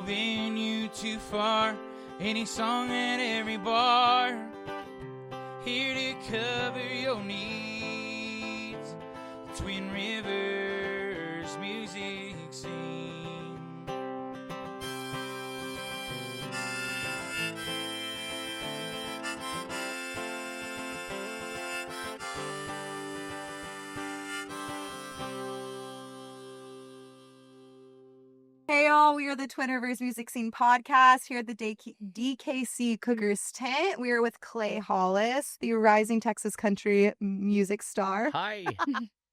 venue too far, any song at every bar, here to cover your needs. Twin Rivers Music Scene. Hey y'all, we are the Twin Rivers Music Scene podcast here at the DKC Cougars tent. We are with Clay Hollis, the rising Texas country music star. Hi.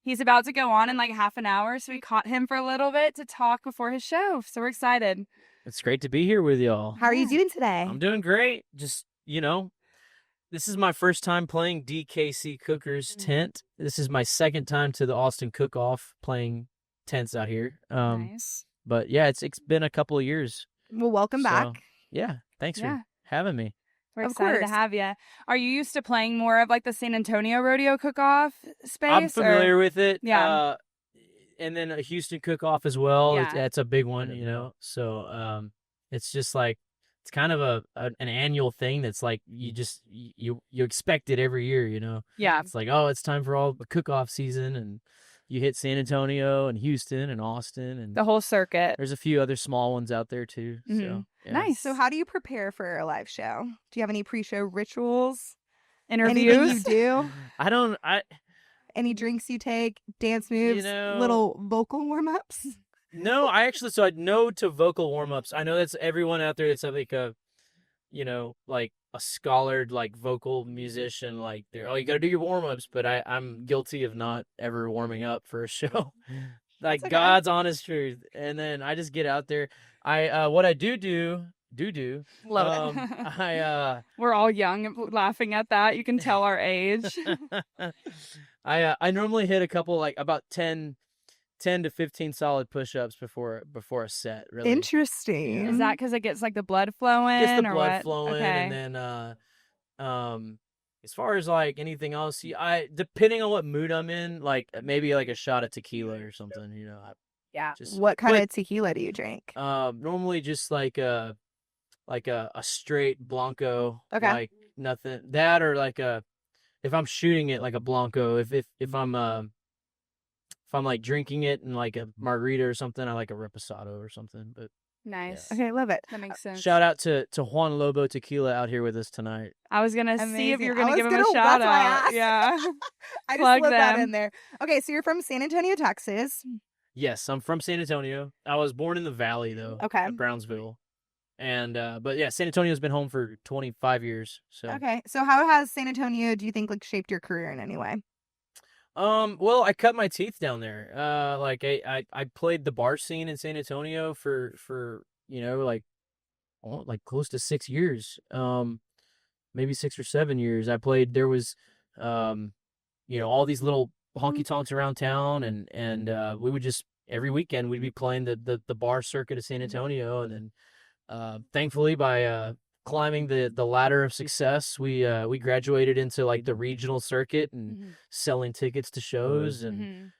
He's about to go on in like half an hour, so we caught him for a little bit to talk before his show. So we're excited. It's great to be here with y'all. How are you doing today? I'm doing great. Just, this is my first time playing DKC Cougars tent. This is my second time to the Austin Cook-Off playing tents out here. Nice. But yeah, it's been a couple of years. Well, welcome back. Yeah, thanks for having me. We're Of excited course. to have you. Are you used to playing more of like the San Antonio Rodeo Cook-Off space? I'm familiar with it. Yeah. And then a Houston Cook-Off as well. Yeah. It's a big one, So it's just like, it's kind of an annual thing that's like you expect it every year, Yeah. It's like, oh, it's time for all the cook-off season, and you hit San Antonio and Houston and Austin, and The whole circuit. there's a few other small ones out there too. So Mhm. yeah. Nice. So how do you prepare for a live show? Do you have any pre-show rituals? Interviews. Anything you do? I Any drinks you take? Dance moves? Little vocal warm-ups? no, I actually, so I know to vocal warm-ups. I know that's everyone out there that's like a, like a scholared like vocal musician, like they're, oh, you got to do your warm-ups, but I'm guilty of not ever warming up for a show. Like okay. God's honest truth. And then I just get out there. What I do Love it. We're all young laughing at that. You can tell our age. I normally hit a couple, like about 10 to 15 solid push-ups before a set, really. Interesting. Is that because it gets like the blood flowing? Just the or blood what? flowing. Okay. And then as far as like anything else, depending on what mood I'm in, like maybe like a shot of tequila or something, Yeah. What kind of tequila do you drink? Normally just like a straight Blanco. Okay. Like nothing that, or like if I'm shooting it, like a Blanco. If I'm like drinking it in like a margarita or something, I like a Reposado or something. But Nice. Okay, love it. That makes sense. shout out to Juan Lobo Tequila out here with us tonight. I was going to see if Amazing. you were I going to was give him a gonna- shout that's why I out. asked. Yeah. I just Plug slipped that them. in there. Okay, so you're from San Antonio, Texas. Yes, I'm from San Antonio. I was born in the Valley though. Okay. At Brownsville. And but yeah, San Antonio's been home for 25 years. So Okay, so how has San Antonio, do you think, like shaped your career in any way? well, I cut my teeth down there. Like I played the bar scene in San Antonio for like close to 6 years. Maybe 6 or 7 years. I played, there was all these little honky tonks around town, and we would just, every weekend we'd be playing the bar circuit of San Antonio, and then thankfully by climbing the ladder of success, we graduated into like the regional circuit and selling tickets to shows and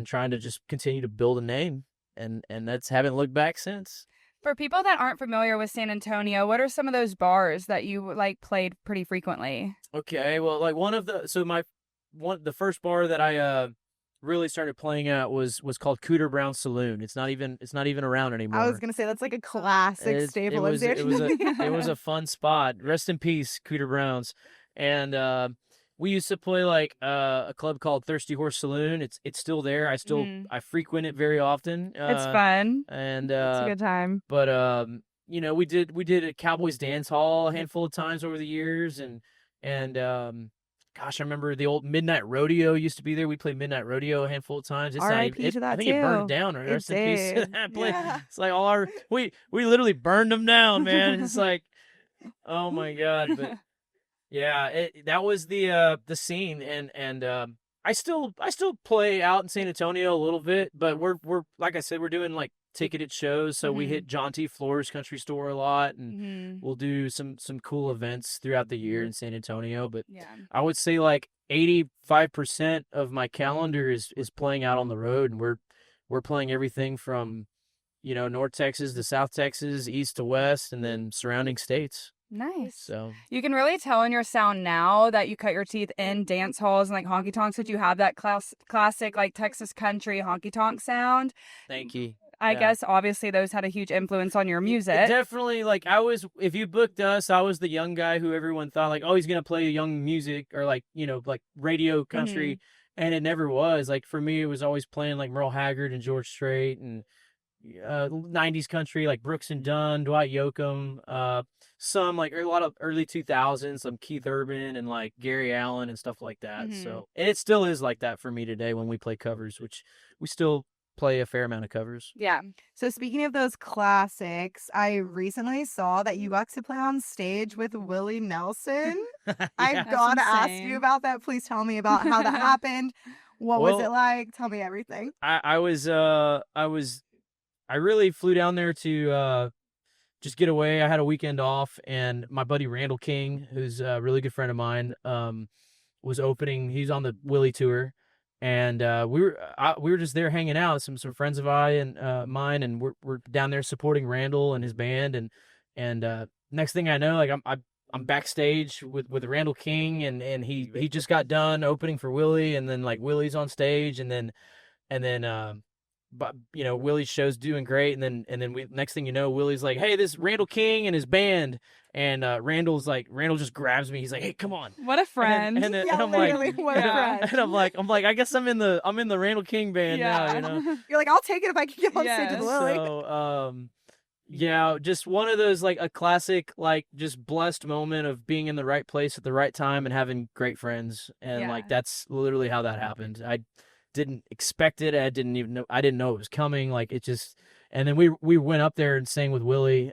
trying to just continue to build a name, and that's, haven't looked back since. For people that aren't familiar with San Antonio, what are some of those bars that you like played pretty frequently? Okay, well, like the first bar that I really started playing at was called Cooter Brown Saloon. It's not even around anymore. I was gonna say that's like a classic staple of San it was Antonio. a fun spot. Rest in peace, Cooter Browns. And we used to play like a club called Thirsty Horse Saloon. It's still there. I frequent it very often. It's fun. And It's a good time. But we did a Cowboys dance hall a handful of times over the years, and gosh, I remember the old Midnight Rodeo used to be there. We played Midnight Rodeo a handful of times. It's R.I.P. to that I think it burned too. down. Or It rest in peace to did. that place. Yeah. It's like we literally burned them down, man. It's like, oh my God. But yeah, that was the scene, and I still play out in San Antonio a little bit, but we're like I said, we're doing like ticketed shows, so we hit John T. Flores Country Store a lot, and we'll do some cool events throughout the year in San Antonio. But Yeah. I would say like 85% of my calendar is playing out on the road, and we're playing everything from North Texas to South Texas, east to west, and then surrounding states. Nice. So you can really tell in your sound now that you cut your teeth in dance halls and like honky tonks, that you have that classic like Texas country honky tonk sound. Thank you. I guess obviously those had a huge influence on your music. It definitely, like, if you booked us, I was the young guy who everyone thought like, oh, he's gonna play young music or like like radio country, and it never was. Like for me, it was always playing like Merle Haggard and George Strait and 90s country like Brooks and Dunn, Dwight Yoakam, some like a lot of early 2000s, some Keith Urban and like Gary Allen and stuff like that. So, and it still is like that for me today when we play covers, which we still play a fair amount of covers. Yeah. So speaking of those classics, I recently saw that you got to play on stage with Willie Nelson. I've got to ask you about that. Please tell me about how that happened. What was it like? Tell me everything. I really flew down there to just get away. I had a weekend off, and my buddy Randall King, who's a really good friend of mine, was opening. He's on the Willie tour, and we were just there hanging out. Some friends of mine, and we're down there supporting Randall and his band. And next thing I know, like I'm backstage with Randall King, and he just got done opening for Willie, and then like Willie's on stage, and then. But Willie's show's doing great, and then we next thing you know, Willie's like, "Hey, this Randall King and his band," and Randall just grabs me. He's like, "Hey, come on!" What a friend! And I'm like, "What a friend!" And I'm like, I guess I'm in the Randall King band now. You're like, I'll take it if I can get on stage with Willie. So, just one of those like a classic, like just blessed moment of being in the right place at the right time and having great friends, and like that's literally how that happened. I didn't expect it. I didn't know it was coming. Like it just, and then we went up there and sang with Willie.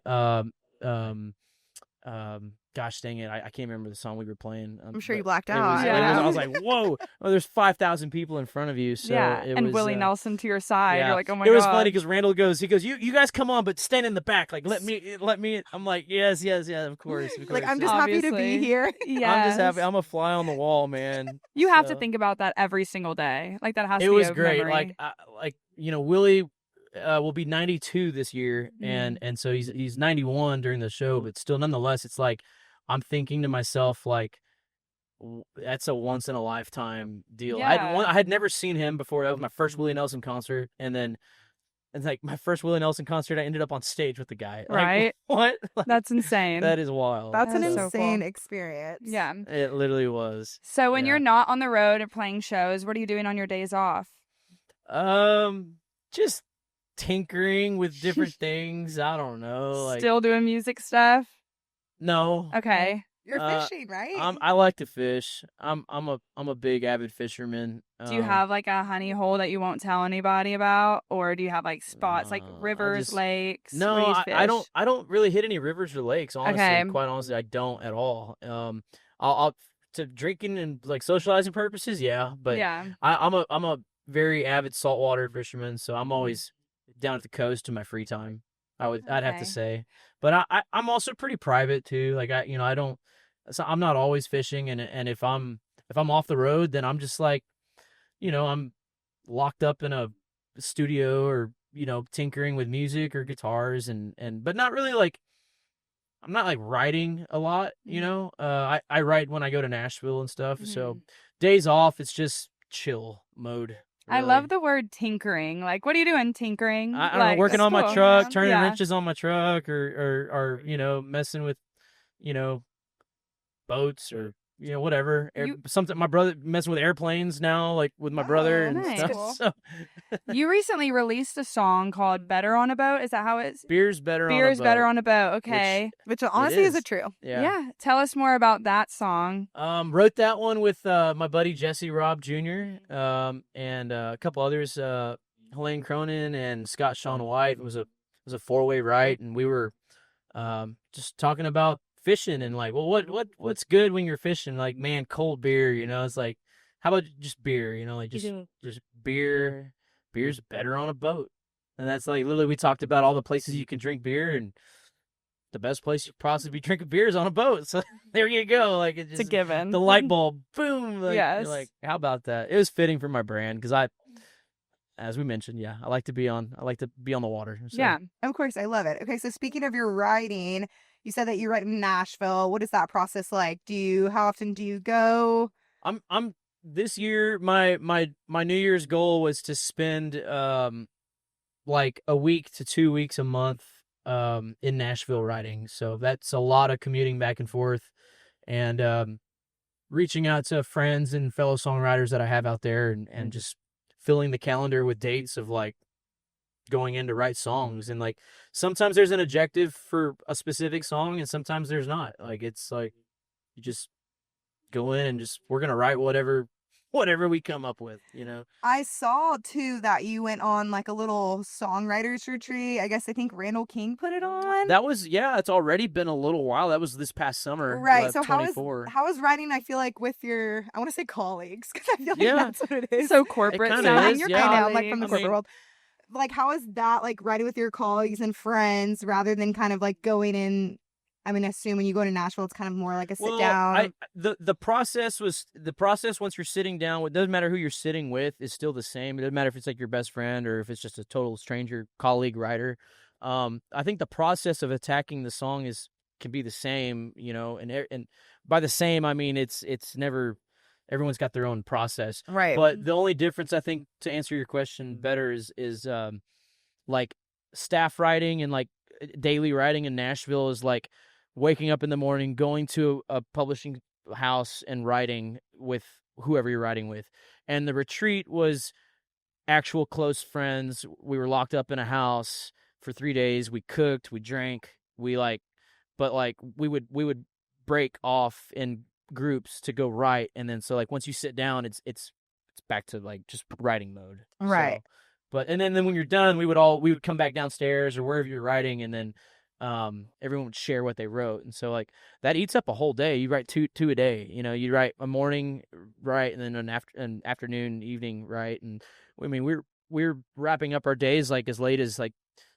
Gosh dang it, I can't remember the song we were playing. I'm sure you blacked out. I was like, whoa, there's 5,000 people in front of you. So and Willie Nelson to your side. Yeah. You're like, oh my god. It was funny because Randall goes, you guys come on, but stand in the back. Like let me. I'm like, yes, of course. Like I'm just happy to be here. Yeah, I'm just happy. I'm a fly on the wall, man. You have to think about that every single day. Like that has to be. It was a great. memory. Willie will be 92 this year, and so he's 91 during the show, but still, nonetheless, it's like I'm thinking to myself like, that's a once in a lifetime deal. Yeah. I had never seen him before. That was my first Willie Nelson concert, and then it's like my first Willie Nelson concert. I ended up on stage with the guy. Right? Like, what? That's insane. That is wild. That's an so insane cool. experience. Yeah. It literally was. So when you're not on the road or playing shows, what are you doing on your days off? Just tinkering with different things. I don't know. Like, still doing music stuff? No. Okay. You're fishing, right? I like to fish. I'm a big avid fisherman. Do you have like a honey hole that you won't tell anybody about, or do you have like spots like rivers, lakes? No, I don't really hit any rivers or lakes. Honestly, Okay. Quite honestly, I don't at all. I'll to drinking and like socializing purposes, yeah. But I'm a very avid saltwater fisherman, so I'm always down at the coast in my free time. I'd have to say, but I'm also pretty private too. Like I'm not always fishing, and if I'm off the road, then I'm just like, I'm locked up in a studio or tinkering with music or guitars but not really like, I'm not like writing a lot. I write when I go to Nashville and stuff. Mm-hmm. So days off, it's just chill mode. I really. love the word tinkering. Like, what are you doing tinkering? I don't know, working on my truck, turning wrenches on my truck, or messing with, boats or whatever. Something my brother messing with airplanes now, like with my brother and nice. stuff. Cool. So. You recently released a song called "Better on a Boat." Is that how it's? Beer's better on a boat. Okay, which honestly is a true. Yeah. Tell us more about that song. Wrote that one with my buddy Jesse Robb Jr. And a couple others, Helene Cronin and Scott Sean White. It was a 4-way write, and we were just talking about fishing and like, well, what's good when you're fishing? Like, man, cold beer, it's like, how about just beer? Like just beer. Beer's better on a boat. And that's like literally, we talked about all the places you can drink beer, and the best place you possibly be drinking beer is on a boat. So there you go. Like it's a given. The light bulb, boom. Like, yes. You're like, how about that? It was fitting for my brand because as we mentioned, yeah, I like to be on the water. So. Yeah. Of course, I love it. Okay, so speaking of your writing, you said that you write in Nashville. What is that process like? How often do you go? I'm this year my New Year's goal was to spend like a week to 2 weeks a month in Nashville writing. So that's a lot of commuting back and forth and reaching out to friends and fellow songwriters that I have out there and just filling the calendar with dates of like going in to write songs. And like sometimes there's an objective for a specific song and sometimes there's not. Like it's like you just go in and just we're gonna write whatever we come up with, you know. I saw too that you went on like a little songwriters retreat. I think Randall King put it on. That was it's already been a little while. That was this past summer. Right. So 24. how is writing, I feel like, with your, I want to say colleagues, because I feel like that's what it is. So corporate It kinda sounding. is, You're yeah. kind of like from the I corporate mean- world. Like, how is that like writing with your colleagues and friends rather than kind of like going in? I mean, I assume when you go to Nashville, it's kind of more like a sit down. The process once you're sitting down. It doesn't matter who you're sitting with; is still the same. It doesn't matter if it's like your best friend or if it's just a total stranger, colleague, writer. I think the process of attacking the song can be the same, you know. And by the same, I mean it's never. Everyone's got their own process, Right. But the only difference, I think, to answer your question better is like staff writing and like daily writing in Nashville is like waking up in the morning, going to a publishing house and writing with whoever you're writing with. And the retreat was actual close friends. We were locked up in a house for 3 days. We cooked, we drank, we would break off in groups to go write. And then, so like once you sit down, it's back to like just writing mode. Right. So, but, and then when you're done, we would come back downstairs or wherever you're writing. And then, everyone would share what they wrote. And so like that eats up a whole day. You write two a day, you know, you write a morning, right. And then an afternoon, evening, right. And I mean, we're wrapping up our days like as late as like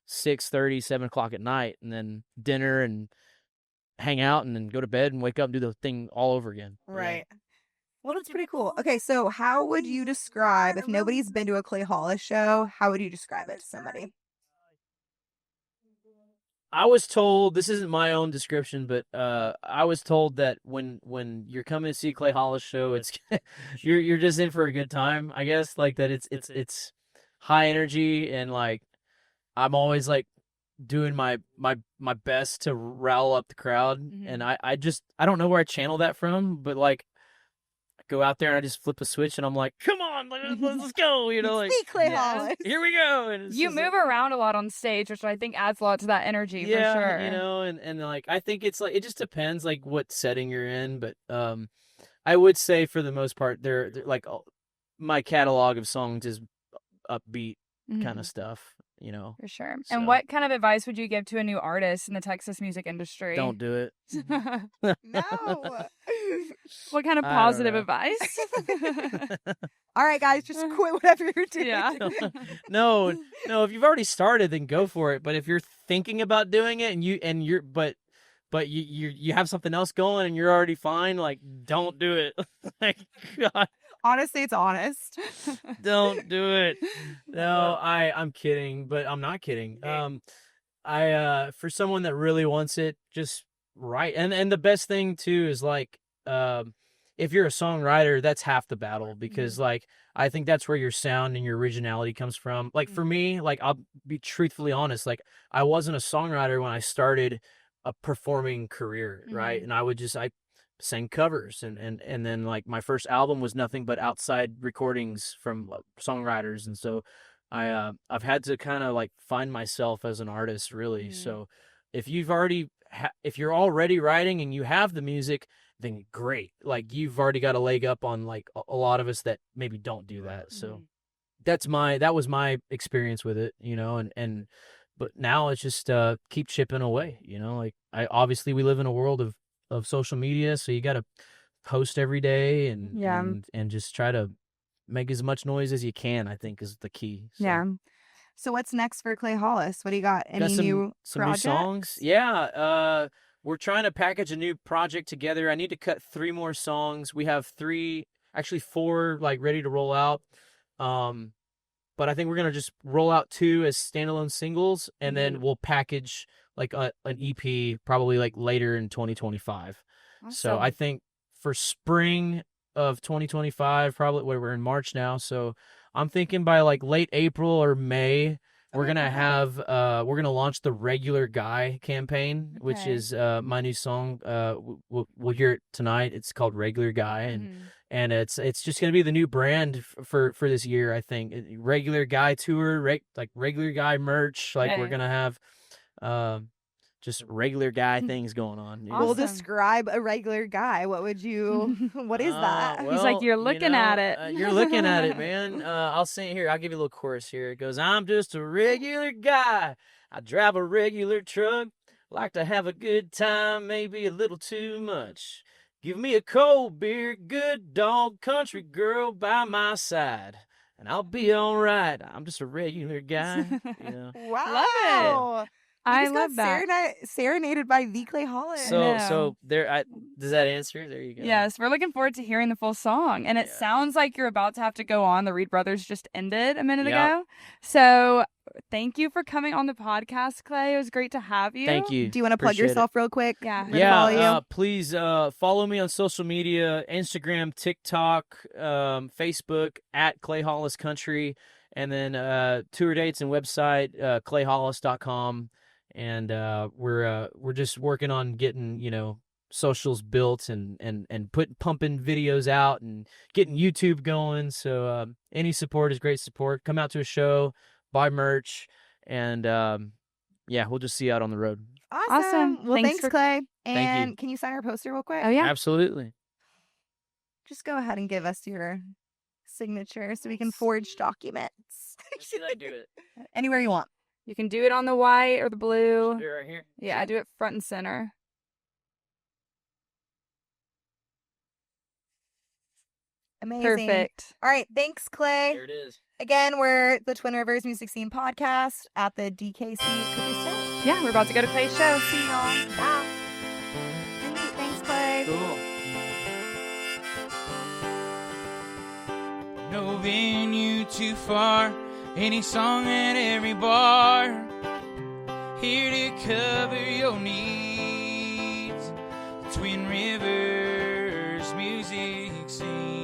6:30, 7 o'clock at night, and then dinner and hang out and then go to bed and wake up and do the thing all over again. Right. Well, that's pretty cool. Okay, so how would you describe, if nobody's been to a Clay Hollis show, how would you describe it to somebody? I was told, this isn't my own description, but I was told that when you're coming to see Clay Hollis show, it's you're just in for a good time. I guess like that it's high energy and like I'm always like doing my best to rile up the crowd, and I don't know where I channel that from, but like I go out there and I just flip a switch and I'm like, come on, let's go, you know, like Clay Hollis. here we go. And You move around a lot on stage, which I think adds a lot to that energy for sure. you know, and like I think it's like it just depends like what setting you're in, but I would say for the most part they're like my catalog of songs is upbeat kind of stuff, you know. For sure. So. And what kind of advice would you give to a new artist in the Texas music industry? Don't do it. No. What kind of I don't positive know. advice? All right, guys, just quit whatever you're doing. Yeah. No, if you've already started, then go for it. But if you're thinking about doing it and you're you have something else going and you're already fine, like don't do it. Like God, Honestly, it's honest. don't do it. No, I'm kidding, but I'm not kidding. I for someone that really wants it, just write. And the best thing too is like if you're a songwriter, that's half the battle, because like I think that's where your sound and your originality comes from. Like for me, like I'll be truthfully honest, like I wasn't a songwriter when I started a performing career, right? And I sang covers and then like my first album was nothing but outside recordings from songwriters, and so I've had to kind of like find myself as an artist, really. So if you're already writing and you have the music, then great. Like you've already got a leg up on like a lot of us that maybe don't do that. So that was my experience with it, you know, but now it's just keep chipping away, you know. Like obviously we live in a world of social media, so you got to post every day and just try to make as much noise as you can, I think is the key. So. Yeah. So what's next for Clay Hollis? What do you got? Any new projects? New songs? Yeah. We're trying to package a new project together. I need to cut 3 more songs. We have 4 like ready to roll out. but I think we're gonna just roll out 2 as standalone singles, and Mm-hmm. then we'll package like an EP probably like later in 2025. So Awesome. I think for spring of 2025, probably we're in March now, so I'm thinking by like late April or May, we're Okay, gonna perfect. have we're gonna launch the Regular Guy campaign, which Okay. is my new song. We'll hear it tonight. It's called Regular Guy, and it's just gonna be the new brand for this year. I think Regular Guy tour, like Regular Guy merch. Like we're Okay. gonna have just regular guy things going on. You know? We'll Awesome. describe a regular guy. What would you? What is that? He's like, "You're looking at it." You're looking at it, man. I'll sing here. I'll give you a little chorus here. It goes, I'm just a regular guy. I drive a regular truck. Like to have a good time, maybe a little too much. Give me a cold beer, good dog, country girl by my side, and I'll be all right. I'm just a regular guy. You know. Wow. We I just love got that. serenaded by the Clay Hollis. So there. Does that answer? There you go. Yes, we're looking forward to hearing the full song. And it Yeah. sounds like you're about to have to go on. The Reed Brothers just ended a minute Yep. ago. So thank you for coming on the podcast, Clay. It was great to have you. Thank you. Do you want to plug Appreciate it. yourself real quick? Yeah. Where to follow you? Please follow me on social media, Instagram, TikTok, Facebook at Clay Hollis Country, and then tour dates and website clayhollis.com. And we're just working on getting socials built and pumping videos out and getting YouTube going. So any support is great support. Come out to a show, buy merch, and we'll just see you out on the road. Awesome. Well, Thanks thanks, for- Clay. you. And can you sign our poster real quick? Oh, yeah. Absolutely. Just go ahead and give us your signature so we can forge documents. Should I do it? Anywhere you want. You can do it on the white or the blue. Do it right here. Yeah, I do it front and center. Amazing. Perfect. All right. Thanks, Clay. There it is. Again, we're the Twin Rivers Music Scene podcast at the DKC Cookie Stand. Yeah, we're about to go to Clay's show. See y'all. Bye. Thanks, Clay. Cool. No venue too far, any song at every bar, here to cover your needs. Twin Rivers Music Scene.